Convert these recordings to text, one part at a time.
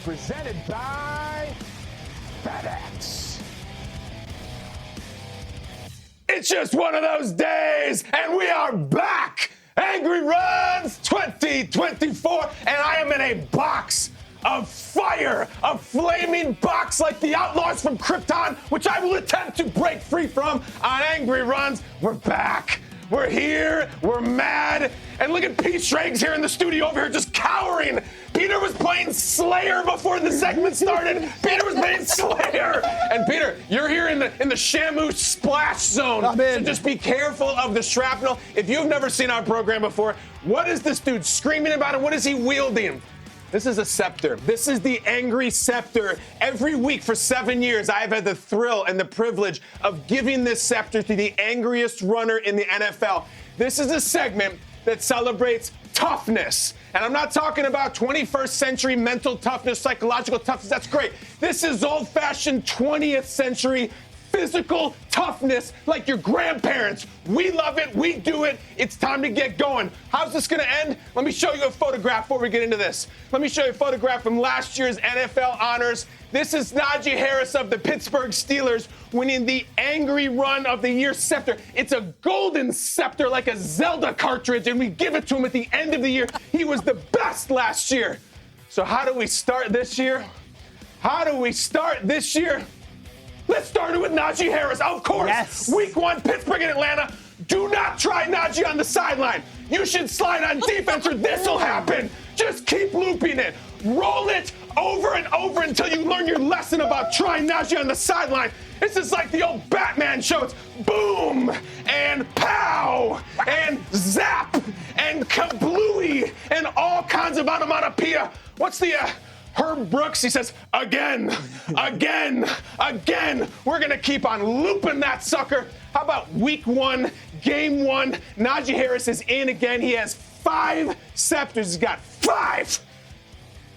presented by FedEx. It's just one of those days, and we are back. Angry Runs 2024, and I am in a box of fire, a flaming box like the Outlaws from Krypton, which I will attempt to break free from on Angry Runs. We're back. We're here. We're mad. And look at Pete Schrags here in the studio over here just cowering. Peter was playing Slayer before the segment started. Peter was playing Slayer. And Peter, you're here in the Shamu splash zone. So just be careful of the shrapnel. If you've never seen our program before, what is this dude screaming about and what is he wielding? This is a scepter. This is the angry scepter. Every week for 7 years, I have had the thrill and the privilege of giving this scepter to the angriest runner in the NFL. This is a segment that celebrates toughness. And I'm not talking about 21st century mental toughness, psychological toughness. That's great. This is old-fashioned 20th century physical toughness like your grandparents. We love it. We do it. It's time to get going. How's this going to end? Let me show you a photograph before we get into this. Let me show you a photograph from last year's NFL honors. This is Najee Harris of the Pittsburgh Steelers winning the Angry Run of the Year scepter. It's a golden scepter like a Zelda cartridge, and we give it to him at the end of the year. He was the best last year. So how do we start this year? How do we start this year? Let's start it with Najee Harris. Of course, yes. Week 1, Pittsburgh and Atlanta. Do not try Najee on the sideline. You should slide on defense or this will happen. Just keep looping it. Roll it over and over until you learn your lesson about trying Najee on the sideline. This is like the old Batman show. It's boom and pow and zap and kablooey and all kinds of onomatopoeia. What's the... Herb Brooks, he says, again. We're going to keep on looping that sucker. How about week 1, game 1? Najee Harris is in again. He has 5 scepters. He's got 5.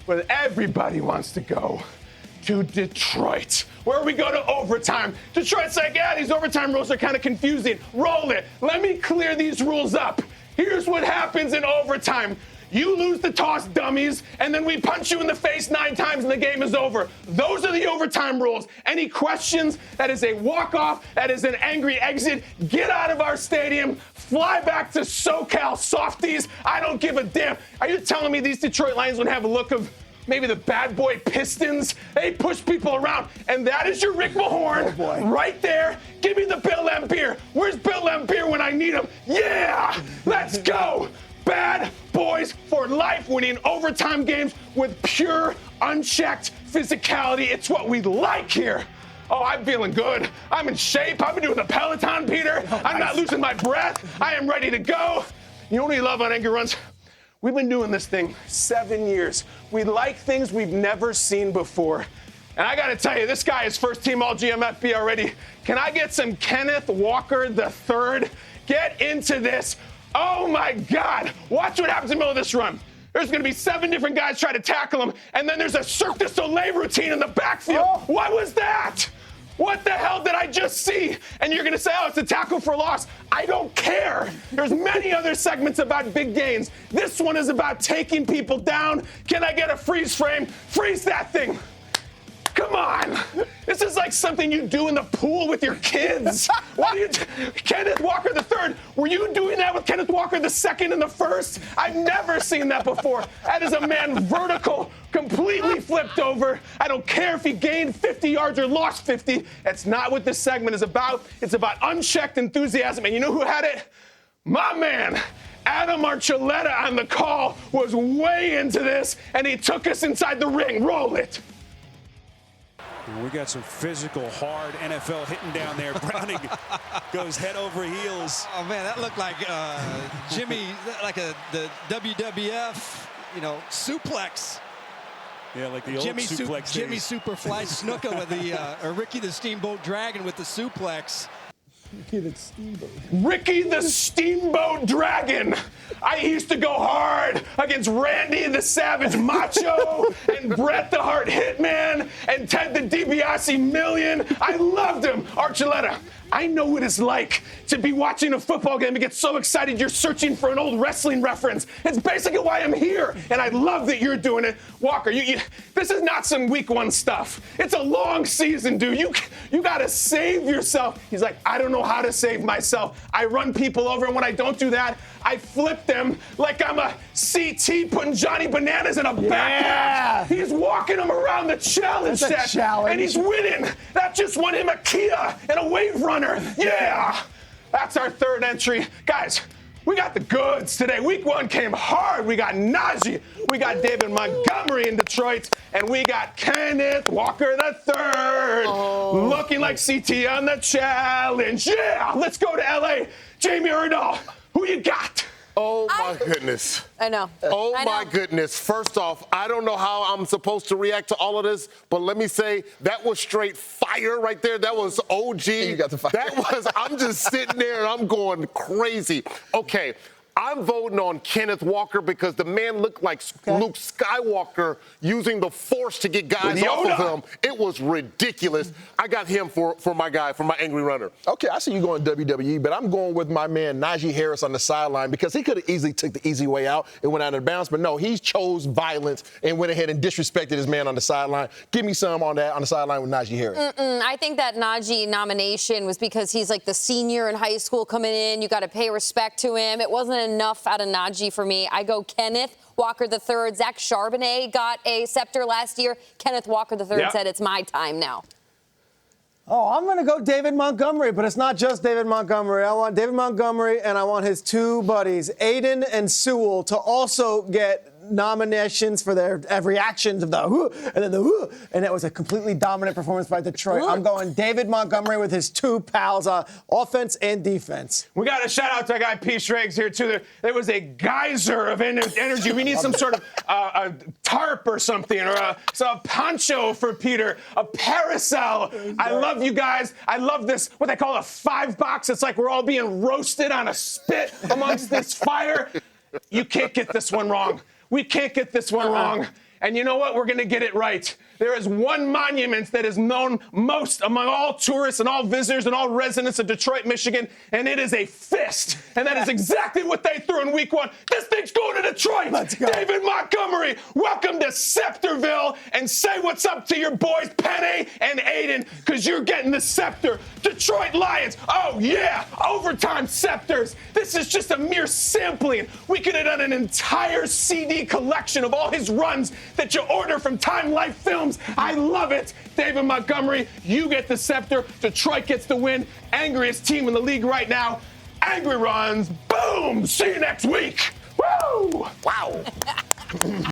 But everybody wants to go to Detroit, where we go to overtime. Detroit's like, yeah, these overtime rules are kind of confusing. Roll it. Let me clear these rules up. Here's what happens in overtime. You lose the toss, dummies, and then we punch you in the face 9 times and the game is over. Those are the overtime rules. Any questions? That is a walk-off. That is an angry exit. Get out of our stadium. Fly back to SoCal softies. I don't give a damn. Are you telling me these Detroit Lions would have a look of maybe the bad boy Pistons? They push people around, and that is your Rick Mahorn right there. Give me the Bill Laimbeer. Where's Bill Laimbeer when I need him? Yeah, let's go. Bad boys for life, winning overtime games with pure, unchecked physicality. It's what we like here. Oh, I'm feeling good. I'm in shape. I've been doing the Peloton, Peter. I'm not losing my breath. I am ready to go. You know what we love on Angry Runs? We've been doing this thing 7 years. We like things we've never seen before. And I got to tell you, this guy is first team all GMFB already. Can I get some Kenneth Walker III? Get into this. Oh, my God. Watch what happens in the middle of this run. There's going to be 7 different guys trying to tackle him, and then there's a Cirque du Soleil routine in the backfield. Oh. What was that? What the hell did I just see? And you're going to say, oh, it's a tackle for loss. I don't care. There's many other segments about big gains. This one is about taking people down. Can I get a freeze frame? Freeze that thing. Come on. This is like something you do in the pool with your kids. What are you Kenneth Walker III, were you doing that with Kenneth Walker II and the first? I've never seen that before. That is a man vertical, completely flipped over. I don't care if he gained 50 yards or lost 50. That's not what this segment is about. It's about unchecked enthusiasm. And you know who had it? My man. Adam Archuleta on the call was way into this, and he took us inside the ring. Roll it. We got some physical, hard NFL hitting down there. Browning goes head over heels. Oh, man, that looked like Jimmy, like the WWF, suplex. Yeah, like the old suplex. Jimmy Superfly Snuka with the Ricky the Steamboat Dragon with the suplex. Ricky the Steamboat Dragon. I used to go hard against Randy the Savage Macho and Bret the Hart Hitman and Ted the DiBiase Million. I loved him. Archuleta, I know what it's like to be watching a football game and get so excited you're searching for an old wrestling reference. It's basically why I'm here, and I love that you're doing it. Walker, this is not some week one stuff. It's a long season, dude. You got to save yourself. He's like, I don't know how to save myself. I run people over, and when I don't do that, I flip them like I'm a CT putting Johnny Bananas in a backpack. He's walking them around the challenge set, and he's winning. That just won him a Kia and a Wave Runner. Yeah, that's our third entry. Guys, we got the goods today. Week one came hard. We got Najee, we got David Montgomery in Detroit, and we got Kenneth Walker III looking like CT on the challenge. Yeah, let's go to LA. Jamie Erdahl, who you got? Oh, my goodness. I know. Oh, my goodness. First off, I don't know how I'm supposed to react to all of this, but let me say that was straight fire right there. That was OG. You got the fire. I'm just sitting there and I'm going crazy. Okay. I'm voting on Kenneth Walker because the man looked like Luke Skywalker using the Force to get guys off of him. It was ridiculous. I got him for my guy, for my angry runner. Okay, I see you going WWE, but I'm going with my man Najee Harris on the sideline because he could have easily took the easy way out and went out of bounds. But no, he chose violence and went ahead and disrespected his man on the sideline. Give me some on that on the sideline with Najee Harris. I think that Najee nomination was because he's like the senior in high school coming in. You got to pay respect to him. It wasn't enough out of Najee for me. I go Kenneth Walker III. Zach Charbonnet got a scepter last year. Kenneth Walker III said it's my time now. Oh, I'm going to go David Montgomery, but it's not just David Montgomery. I want David Montgomery, and I want his two buddies, Aiden and Sewell, to also get nominations for their reactions of the whoo and then the whoo, and it was a completely dominant performance by Detroit. I'm going David Montgomery with his two pals, offense and defense. We got a shout out to that guy P. Schrags here too. There was a geyser of energy. We need some sort of a tarp or something, or a poncho for Peter, a parasol. I love you guys. I love this, what they call a 5-box. It's like we're all being roasted on a spit amongst this fire. You can't get this one wrong. We can't get this one wrong. And you know what? We're going to get it right. There is one monument that is known most among all tourists and all visitors and all residents of Detroit, Michigan, and it is a fist. And that is exactly what they threw in week one. This thing's going to Detroit. Let's go. David Montgomery, welcome to Scepterville, and say what's up to your boys, Penny and Aiden, because you're getting the scepter. Detroit Lions, oh yeah, overtime scepters. This is just a mere sampling. We could have done an entire CD collection of all his runs that you order from Time Life Films. I love it. David Montgomery, you get the scepter. Detroit gets the win. Angriest team in the league right now. Angry runs. Boom. See you next week. Woo! Wow.